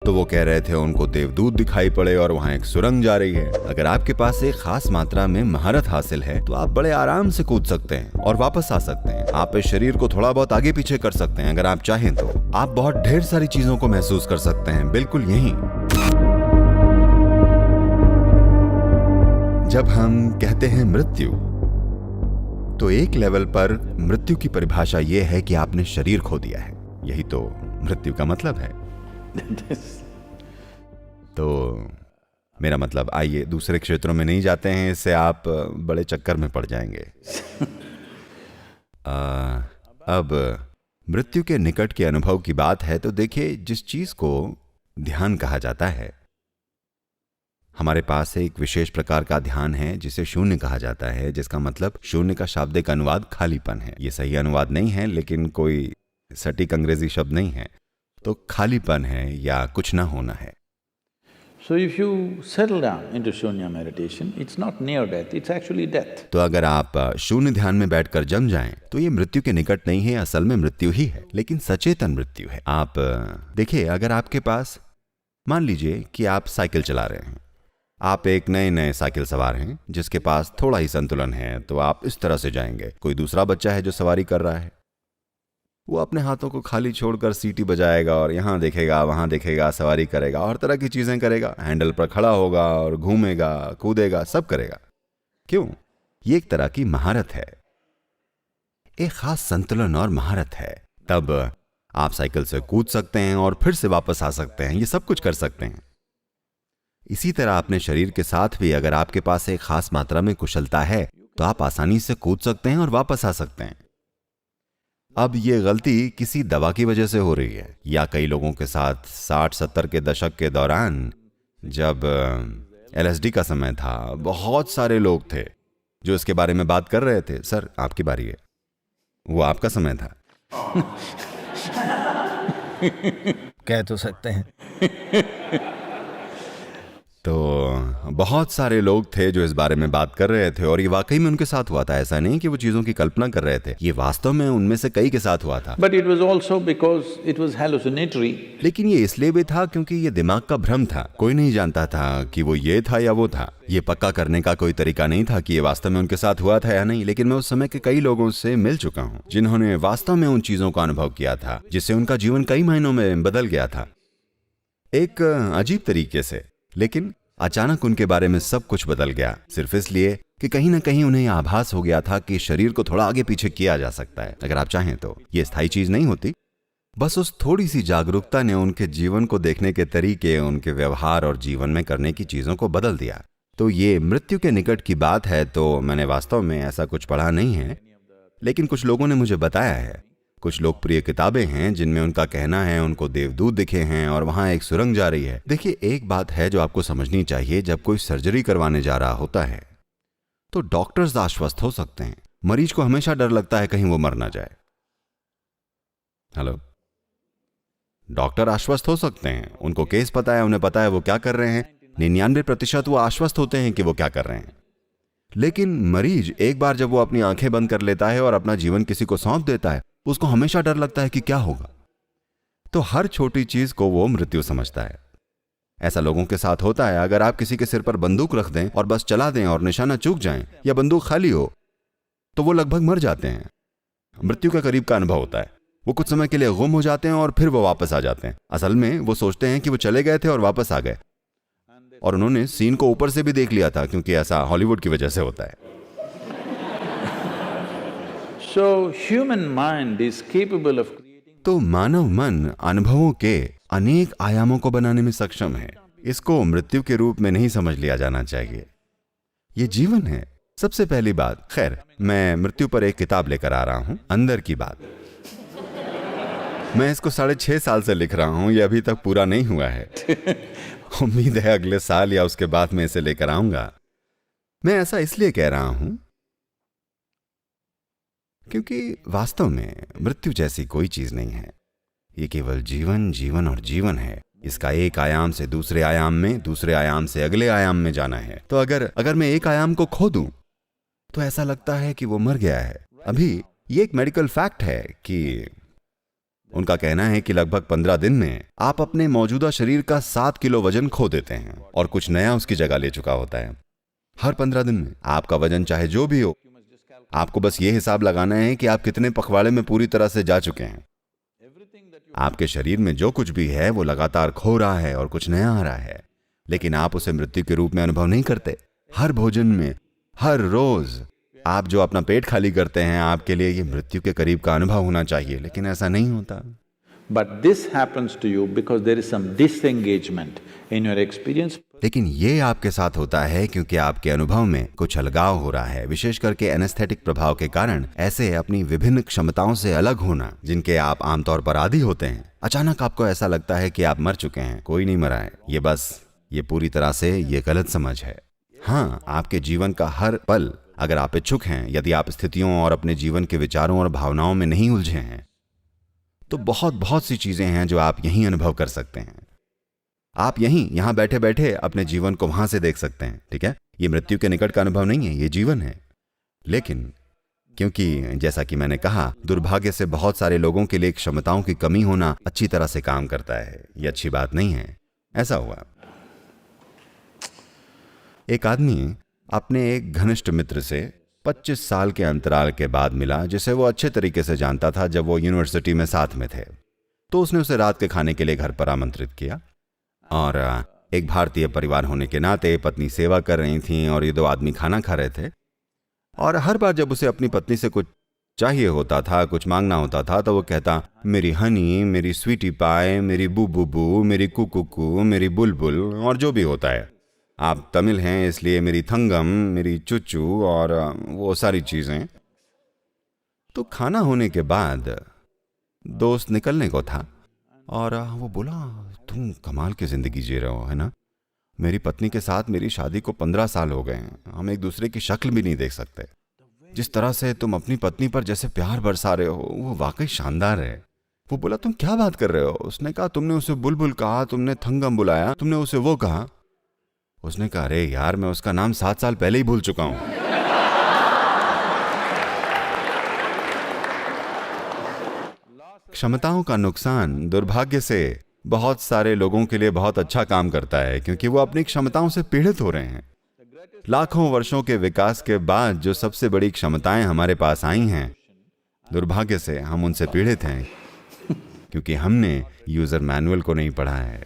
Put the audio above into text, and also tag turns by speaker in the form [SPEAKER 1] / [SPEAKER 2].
[SPEAKER 1] तो वो कह रहे थे उनको देवदूत दिखाई पड़े और वहाँ एक सुरंग जा रही है। अगर आपके पास एक खास मात्रा में महारत हासिल है तो आप बड़े आराम से कूद सकते हैं और वापस आ सकते हैं। आप इस शरीर को थोड़ा बहुत आगे पीछे कर सकते हैं अगर आप चाहें तो। आप बहुत ढेर सारी चीजों को महसूस कर सकते हैं, बिल्कुल यही। जब हम कहते हैं मृत्यु, तो एक लेवल पर मृत्यु की परिभाषा यह है कि आपने शरीर खो दिया है। यही तो मृत्यु का मतलब है। तो मेरा मतलब, आइए दूसरे क्षेत्रों में नहीं जाते हैं, इससे आप बड़े चक्कर में पड़ जाएंगे। अब मृत्यु के निकट के अनुभव की बात है तो देखिए, जिस चीज को ध्यान कहा जाता है, हमारे पास एक विशेष प्रकार का ध्यान है जिसे शून्य कहा जाता है, जिसका मतलब शून्य का शाब्दिक अनुवाद खालीपन है। ये सही अनुवाद नहीं है, लेकिन कोई सटीक अंग्रेजी शब्द नहीं है। तो खालीपन है या कुछ ना होना है।
[SPEAKER 2] So if you settle down into shunya meditation, it's not near death, it's actually death.
[SPEAKER 1] तो अगर आप शून्य ध्यान में बैठकर जम जाएं, तो ये मृत्यु के निकट नहीं है, असल में मृत्यु ही है, लेकिन सचेतन मृत्यु है। आप देखिए, अगर आपके पास, मान लीजिए कि आप साइकिल चला रहे हैं, आप एक नए साइकिल सवार हैं जिसके पास थोड़ा ही संतुलन है, तो आप इस तरह से जाएंगे। कोई दूसरा बच्चा है जो सवारी कर रहा है, वो अपने हाथों को खाली छोड़कर सीटी बजाएगा और यहाँ देखेगा वहाँ देखेगा, सवारी करेगा, हर तरह की चीजें करेगा, हैंडल पर खड़ा होगा और घूमेगा, कूदेगा, सब करेगा। क्यों? ये एक तरह की महारत है, एक खास संतुलन और महारत है। तब आप साइकिल से कूद सकते हैं और फिर से वापस आ सकते हैं, ये सब कुछ कर सकते हैं। इसी तरह अपने शरीर के साथ भी अगर आपके पास एक खास मात्रा में कुशलता है तो आप आसानी से कूद सकते हैं और वापस आ सकते हैं। अब ये गलती किसी दवा की वजह से हो रही है, या कई लोगों के साथ 60-70 के दशक के दौरान जब LSD का समय था, बहुत सारे लोग थे जो इसके बारे में बात कर रहे थे। सर, आपकी बारी है, वो आपका समय था।
[SPEAKER 3] कह तो सकते हैं।
[SPEAKER 1] तो बहुत सारे लोग थे जो इस बारे में बात कर रहे थे और ये वाकई में उनके साथ हुआ था। ऐसा नहीं कि वो चीजों की कल्पना कर रहे थे, ये वास्तव में उनमें से कई के साथ हुआ था।
[SPEAKER 2] But it was also because it was hallucinatory.
[SPEAKER 1] लेकिन ये इसलिए भी था क्योंकि ये दिमाग का भ्रम था। कोई नहीं जानता था कि वो ये था या वो था। ये पक्का करने का कोई तरीका नहीं था कि ये वास्तव में उनके साथ हुआ था या नहीं। लेकिन मैं उस समय के कई लोगों से मिल चुका हूँ जिन्होंने वास्तव में उन चीजों का अनुभव किया था, जिससे उनका जीवन कई महीनों में बदल गया था, एक अजीब तरीके से। लेकिन अचानक उनके बारे में सब कुछ बदल गया, सिर्फ इसलिए कि कहीं ना कहीं उन्हें आभास हो गया था कि शरीर को थोड़ा आगे पीछे किया जा सकता है अगर आप चाहें तो। ये स्थायी चीज नहीं होती, बस उस थोड़ी सी जागरूकता ने उनके जीवन को देखने के तरीके, उनके व्यवहार और जीवन में करने की चीजों को बदल दिया। तो ये मृत्यु के निकट की बात है, तो मैंने वास्तव में ऐसा कुछ पढ़ा नहीं है, लेकिन कुछ लोगों ने मुझे बताया है। कुछ लोकप्रिय किताबें हैं जिनमें उनका कहना है उनको देवदूत दिखे हैं और वहां एक सुरंग जा रही है। देखिए, एक बात है जो आपको समझनी चाहिए, जब कोई सर्जरी करवाने जा रहा होता है तो डॉक्टर्स आश्वस्त हो सकते हैं, मरीज को हमेशा डर लगता है कहीं वो मर ना जाए। हेलो, डॉक्टर आश्वस्त हो सकते हैं, उनको केस पता है, उन्हें पता है वो क्या कर रहे हैं। 99% वो आश्वस्त होते हैं कि वो क्या कर रहे हैं। लेकिन मरीज एक बार जब वो अपनी आंखें बंद कर लेता है और अपना जीवन किसी को सौंप देता है, उसको हमेशा डर लगता है कि क्या होगा। तो हर छोटी चीज को वो मृत्यु समझता है। ऐसा लोगों के साथ होता है। अगर आप किसी के सिर पर बंदूक रख दें और बस चला दें और निशाना चूक जाएं, या बंदूक खाली हो, तो वो लगभग मर जाते हैं। मृत्यु के करीब का अनुभव होता है। वो कुछ समय के लिए गुम हो जाते हैं और फिर वो वापस आ जाते हैं। असल में वो सोचते हैं कि वो चले गए थे और वापस आ गए, और उन्होंने सीन को ऊपर से भी देख लिया था, क्योंकि ऐसा हॉलीवुड की वजह से होता है।
[SPEAKER 2] So human mind is capable of creating.
[SPEAKER 1] तो मानव मन अनुभवों के अनेक आयामों को बनाने में सक्षम है। इसको मृत्यु के रूप में नहीं समझ लिया जाना चाहिए, ये जीवन है। सबसे पहली बात, खैर, मैं मृत्यु पर एक किताब लेकर आ रहा हूं, अंदर की बात। मैं इसको 6.5 साल से लिख रहा हूं, ये अभी तक पूरा नहीं हुआ है। उम्मीद है अगले साल या उसके बाद मैं इसे लेकर आऊंगा। मैं ऐसा इसलिए कह रहा हूं क्योंकि वास्तव में मृत्यु जैसी कोई चीज नहीं है। ये केवल जीवन, जीवन और जीवन है। इसका एक आयाम से दूसरे आयाम में, दूसरे आयाम से अगले आयाम में जाना है। तो अगर मैं एक आयाम को खो दूं तो ऐसा लगता है कि वो मर गया है। अभी ये एक मेडिकल फैक्ट है कि उनका कहना है कि लगभग 15 दिन में आप अपने मौजूदा शरीर का 7 किलो वजन खो देते हैं और कुछ नया उसकी जगह ले चुका होता है। हर 15 दिन में आपका वजन चाहे जो भी हो, आपको बस ये हिसाब लगाना है कि आप कितने पखवाड़े में पूरी तरह से जा चुके हैं। आपके शरीर में जो कुछ भी है वो लगातार खो रहा है और कुछ नया आ रहा है, लेकिन आप उसे मृत्यु के रूप में अनुभव नहीं करते। हर भोजन में, हर रोज आप जो अपना पेट खाली करते हैं, आपके लिए ये मृत्यु के करीब का अनुभव होना चाहिए, लेकिन ऐसा नहीं होता।
[SPEAKER 2] But this happens to you because there is some disengagement in your experience.
[SPEAKER 1] लेकिन ये आपके साथ होता है क्योंकि आपके अनुभव में कुछ अलगाव हो रहा है, विशेष करके एनेस्थेटिक प्रभाव के कारण। ऐसे अपनी विभिन्न क्षमताओं से अलग होना जिनके आप आमतौर पर आदी होते हैं, अचानक आपको ऐसा लगता है कि आप मर चुके हैं। कोई नहीं मरा है, ये पूरी तरह से ये गलत समझ है। हाँ, आपके जीवन का हर पल, अगर आप इच्छुक हैं, यदि आप स्थितियों और अपने जीवन के विचारों और भावनाओं में नहीं उलझे हैं, तो बहुत सी चीजें हैं जो आप यहीं अनुभव कर सकते हैं। आप यहां बैठे बैठे अपने जीवन को वहां से देख सकते हैं। ठीक है, ये मृत्यु के निकट का अनुभव नहीं है, ये जीवन है। लेकिन क्योंकि जैसा कि मैंने कहा, दुर्भाग्य से बहुत सारे लोगों के लिए क्षमताओं की कमी होना अच्छी तरह से काम करता है। ये अच्छी बात नहीं है। ऐसा हुआ, एक आदमी अपने एक घनिष्ठ मित्र से 25 साल के अंतराल के बाद मिला, जिसे वो अच्छे तरीके से जानता था जब वो यूनिवर्सिटी में साथ में थे। तो उसने उसे रात के खाने के लिए घर पर आमंत्रित किया और एक भारतीय परिवार होने के नाते पत्नी सेवा कर रही थी और ये दो आदमी खाना खा रहे थे। और हर बार जब उसे अपनी पत्नी से कुछ चाहिए होता था, कुछ मांगना होता था, तो वो कहता, मेरी हनी, मेरी स्वीटी पाए, मेरी बू बू बू, मेरी कुकू, मेरी बुलबुल, और जो भी होता है। आप तमिल हैं इसलिए मेरी थंगम, मेरी चुच्चू और वो सारी चीजें। तो खाना होने के बाद दोस्त निकलने को था और वो बोला, तुम कमाल की जिंदगी जी रहे हो, है ना? मेरी पत्नी के साथ मेरी शादी को 15 साल हो गए हैं, हम एक दूसरे की शक्ल भी नहीं देख सकते। जिस तरह से तुम अपनी पत्नी पर जैसे प्यार बरसा रहे हो, वो वाकई शानदार है। वो बोला, तुम क्या बात कर रहे हो? उसने कहा, तुमने उसे बुलबुल कहा, तुमने थंगम बुलाया, तुमने उसे वो कहा। उसने कहा, अरे यार, मैं उसका नाम 7 साल पहले ही भूल चुका हूं। क्षमताओं का नुकसान दुर्भाग्य से बहुत सारे लोगों के लिए बहुत अच्छा काम करता है, क्योंकि वो अपनी क्षमताओं से पीड़ित हो रहे हैं। लाखों वर्षों के विकास के बाद जो सबसे बड़ी क्षमताएं हमारे पास आई हैं, दुर्भाग्य से हम उनसे पीड़ित हैं, क्योंकि हमने यूजर मैनुअल को नहीं पढ़ा है।